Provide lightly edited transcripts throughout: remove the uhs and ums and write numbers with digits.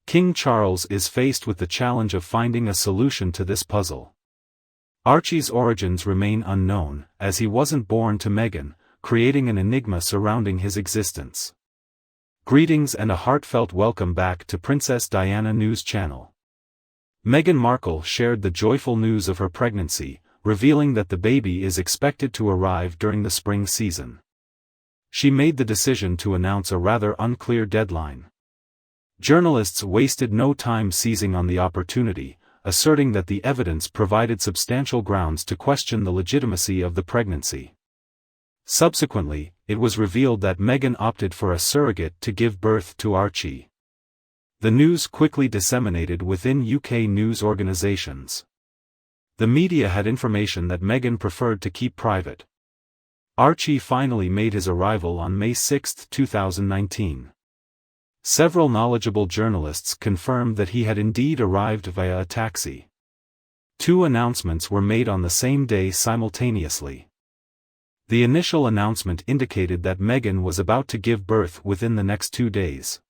King Charles is faced with the challenge of finding a solution to this puzzle. Archie's origins remain unknown, as he wasn't born to Meghan, creating an enigma surrounding his existence. Greetings and a heartfelt welcome back to Princess Diana News Channel. Meghan Markle shared the joyful news of her pregnancy, revealing that the baby is expected to arrive during the spring season. She made the decision to announce a rather unclear deadline. Journalists wasted no time seizing on the opportunity, asserting that the evidence provided substantial grounds to question the legitimacy of the pregnancy. Subsequently, it was revealed that Meghan opted for a surrogate to give birth to Archie. The news quickly disseminated within UK news organisations. The media had information that Meghan preferred to keep private. Archie finally made his arrival on May 6, 2019. Several knowledgeable journalists confirmed that he had indeed arrived via a taxi. 2 announcements were made on the same day simultaneously. The initial announcement indicated that Meghan was about to give birth within the next 2 days.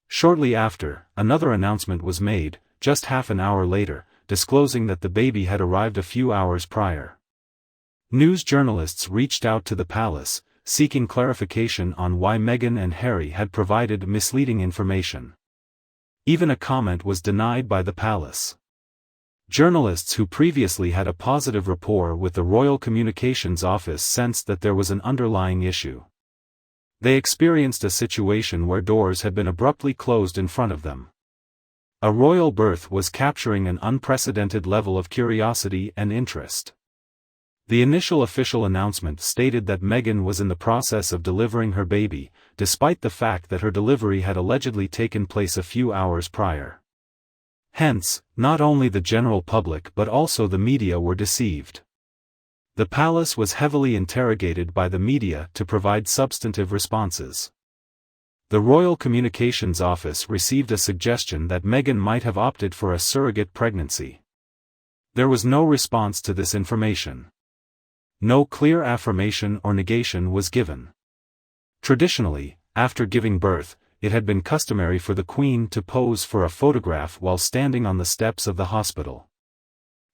Shortly after, another announcement was made, just half an hour later, disclosing that the baby had arrived a few hours prior. News journalists reached out to the palace, seeking clarification on why Meghan and Harry had provided misleading information. Even a comment was denied by the palace. Journalists who previously had a positive rapport with the Royal Communications Office sensed that there was an underlying issue. They experienced a situation where doors had been abruptly closed in front of them. A royal birth was capturing an unprecedented level of curiosity and interest. The initial official announcement stated that Meghan was in the process of delivering her baby, despite the fact that her delivery had allegedly taken place a few hours prior. Hence, not only the general public but also the media were deceived. The palace was heavily interrogated by the media to provide substantive responses. The Royal Communications Office received a suggestion that Meghan might have opted for a surrogate pregnancy. There was no response to this information. No clear affirmation or negation was given. Traditionally, after giving birth, it had been customary for the Queen to pose for a photograph while standing on the steps of the hospital.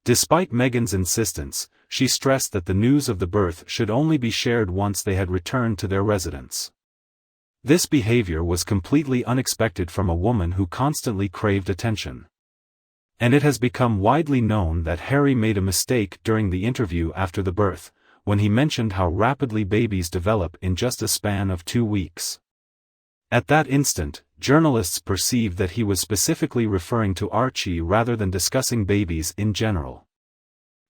Despite Meghan's insistence, she stressed that the news of the birth should only be shared once they had returned to their residence. This behavior was completely unexpected from a woman who constantly craved attention. And it has become widely known that Harry made a mistake during the interview after the birth, when he mentioned how rapidly babies develop in just a span of 2 weeks. At that instant, journalists perceived that he was specifically referring to Archie rather than discussing babies in general.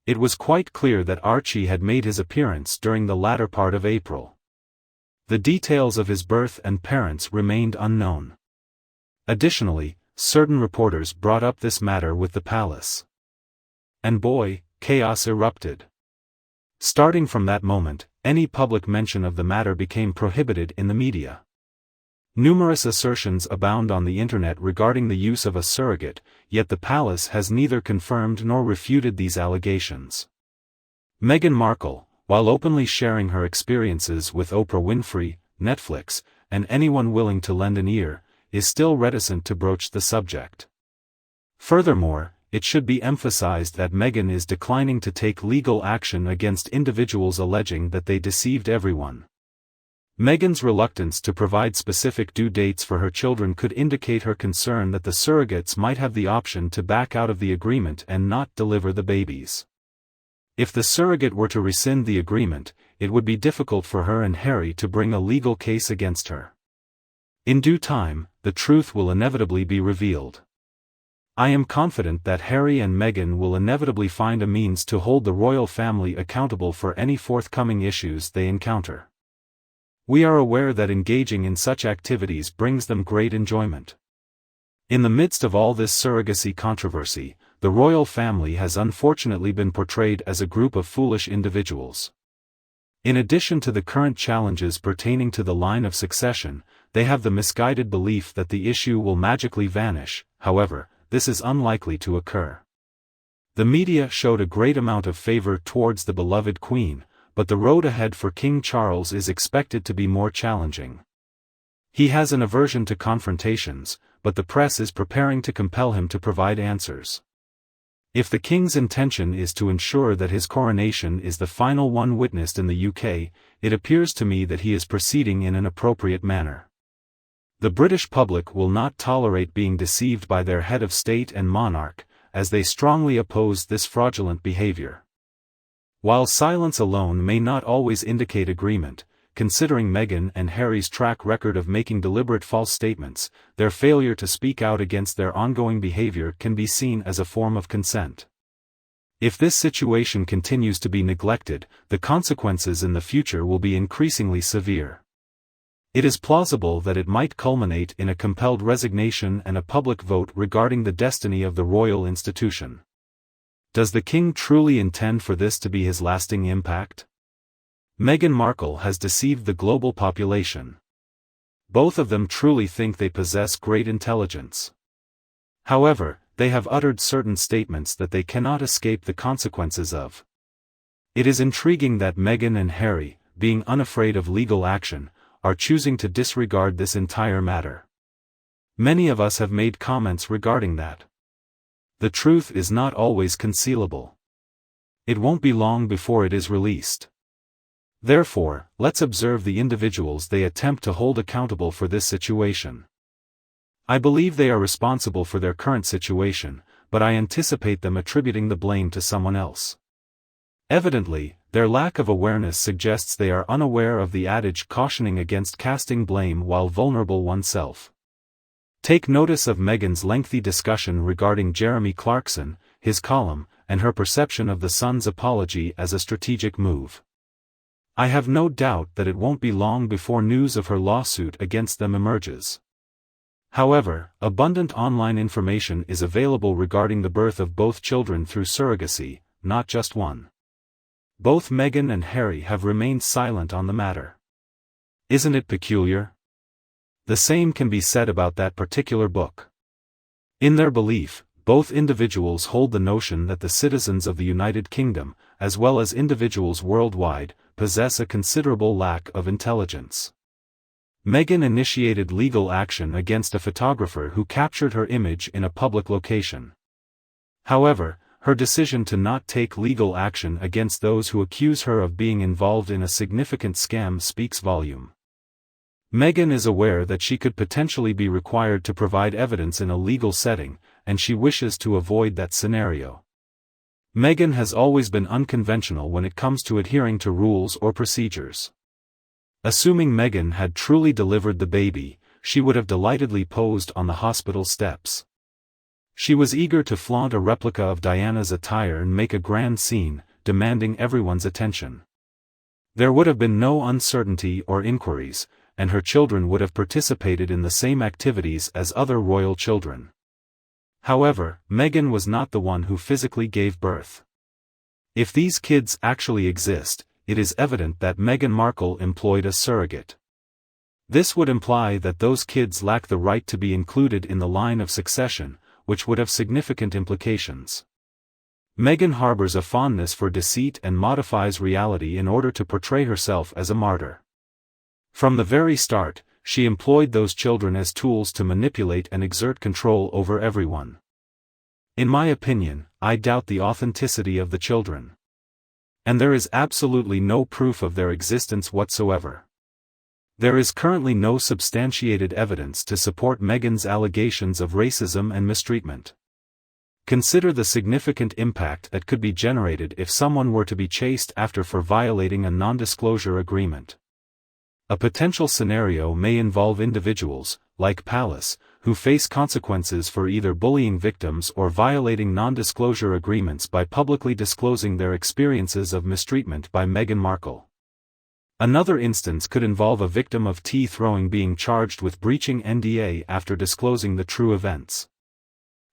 It was quite clear that Archie had made his appearance during the latter part of April. The details of his birth and parents remained unknown. Additionally, certain reporters brought up this matter with the palace. And boy, chaos erupted. Starting from that moment, any public mention of the matter became prohibited in the media. Numerous assertions abound on the internet regarding the use of a surrogate, yet the palace has neither confirmed nor refuted these allegations. Meghan Markle, while openly sharing her experiences with Oprah Winfrey, Netflix, and anyone willing to lend an ear, is still reticent to broach the subject. Furthermore, it should be emphasized that Meghan is declining to take legal action against individuals alleging that they deceived everyone. Meghan's reluctance to provide specific due dates for her children could indicate her concern that the surrogates might have the option to back out of the agreement and not deliver the babies. If the surrogate were to rescind the agreement, it would be difficult for her and Harry to bring a legal case against her. In due time, the truth will inevitably be revealed. I am confident that Harry and Meghan will inevitably find a means to hold the royal family accountable for any forthcoming issues they encounter. We are aware that engaging in such activities brings them great enjoyment. In the midst of all this surrogacy controversy, the royal family has unfortunately been portrayed as a group of foolish individuals. In addition to the current challenges pertaining to the line of succession, they have the misguided belief that the issue will magically vanish. However, this is unlikely to occur. The media showed a great amount of favor towards the beloved Queen, but the road ahead for King Charles is expected to be more challenging. He has an aversion to confrontations, but the press is preparing to compel him to provide answers. If the king's intention is to ensure that his coronation is the final one witnessed in the UK, it appears to me that he is proceeding in an appropriate manner. The British public will not tolerate being deceived by their head of state and monarch, as they strongly oppose this fraudulent behavior. While silence alone may not always indicate agreement, considering Meghan and Harry's track record of making deliberate false statements, their failure to speak out against their ongoing behavior can be seen as a form of consent. If this situation continues to be neglected, the consequences in the future will be increasingly severe. It is plausible that it might culminate in a compelled resignation and a public vote regarding the destiny of the royal institution. Does the king truly intend for this to be his lasting impact? Meghan Markle has deceived the global population. Both of them truly think they possess great intelligence. However, they have uttered certain statements that they cannot escape the consequences of. It is intriguing that Meghan and Harry, being unafraid of legal action, are choosing to disregard this entire matter. Many of us have made comments regarding that. The truth is not always concealable. It won't be long before it is released. Therefore, let's observe the individuals they attempt to hold accountable for this situation. I believe they are responsible for their current situation, but I anticipate them attributing the blame to someone else. Evidently, their lack of awareness suggests they are unaware of the adage cautioning against casting blame while vulnerable oneself. Take notice of Meghan's lengthy discussion regarding Jeremy Clarkson, his column, and her perception of the Sun's apology as a strategic move. I have no doubt that it won't be long before news of her lawsuit against them emerges. However, abundant online information is available regarding the birth of both children through surrogacy, not just one. Both Meghan and Harry have remained silent on the matter. Isn't it peculiar? The same can be said about that particular book. In their belief, both individuals hold the notion that the citizens of the United Kingdom, as well as individuals worldwide, possess a considerable lack of intelligence. Meghan initiated legal action against a photographer who captured her image in a public location. However, her decision to not take legal action against those who accuse her of being involved in a significant scam speaks volumes. Meghan is aware that she could potentially be required to provide evidence in a legal setting, and she wishes to avoid that scenario. Meghan has always been unconventional when it comes to adhering to rules or procedures. Assuming Meghan had truly delivered the baby, she would have delightedly posed on the hospital steps. She was eager to flaunt a replica of Diana's attire and make a grand scene, demanding everyone's attention. There would have been no uncertainty or inquiries, and her children would have participated in the same activities as other royal children. However, Meghan was not the one who physically gave birth. If these kids actually exist, it is evident that Meghan Markle employed a surrogate. This would imply that those kids lack the right to be included in the line of succession, which would have significant implications. Meghan harbors a fondness for deceit and modifies reality in order to portray herself as a martyr. From the very start, she employed those children as tools to manipulate and exert control over everyone. In my opinion, I doubt the authenticity of the children. And there is absolutely no proof of their existence whatsoever. There is currently no substantiated evidence to support Meghan's allegations of racism and mistreatment. Consider the significant impact that could be generated if someone were to be chased after for violating a non-disclosure agreement. A potential scenario may involve individuals, like Palace, who face consequences for either bullying victims or violating non-disclosure agreements by publicly disclosing their experiences of mistreatment by Meghan Markle. Another instance could involve a victim of tea throwing being charged with breaching NDA after disclosing the true events.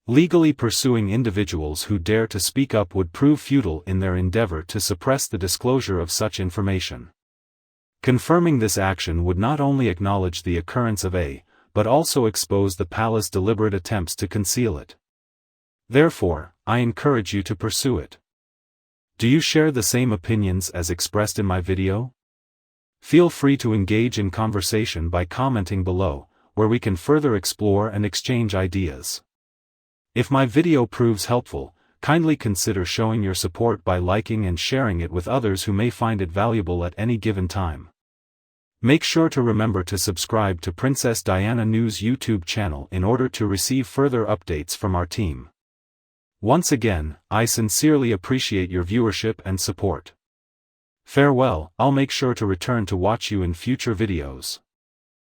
Legally pursuing individuals who dare to speak up would prove futile in their endeavor to suppress the disclosure of such information. Confirming this action would not only acknowledge the occurrence of but also expose the palace's deliberate attempts to conceal it. Therefore, I encourage you to pursue it. Do you share the same opinions as expressed in my video? Feel free to engage in conversation by commenting below, where we can further explore and exchange ideas. If my video proves helpful, kindly consider showing your support by liking and sharing it with others who may find it valuable at any given time. Make sure to remember to subscribe to Princess Diana News YouTube channel in order to receive further updates from our team. Once again, I sincerely appreciate your viewership and support. Farewell, I'll make sure to return to watch you in future videos.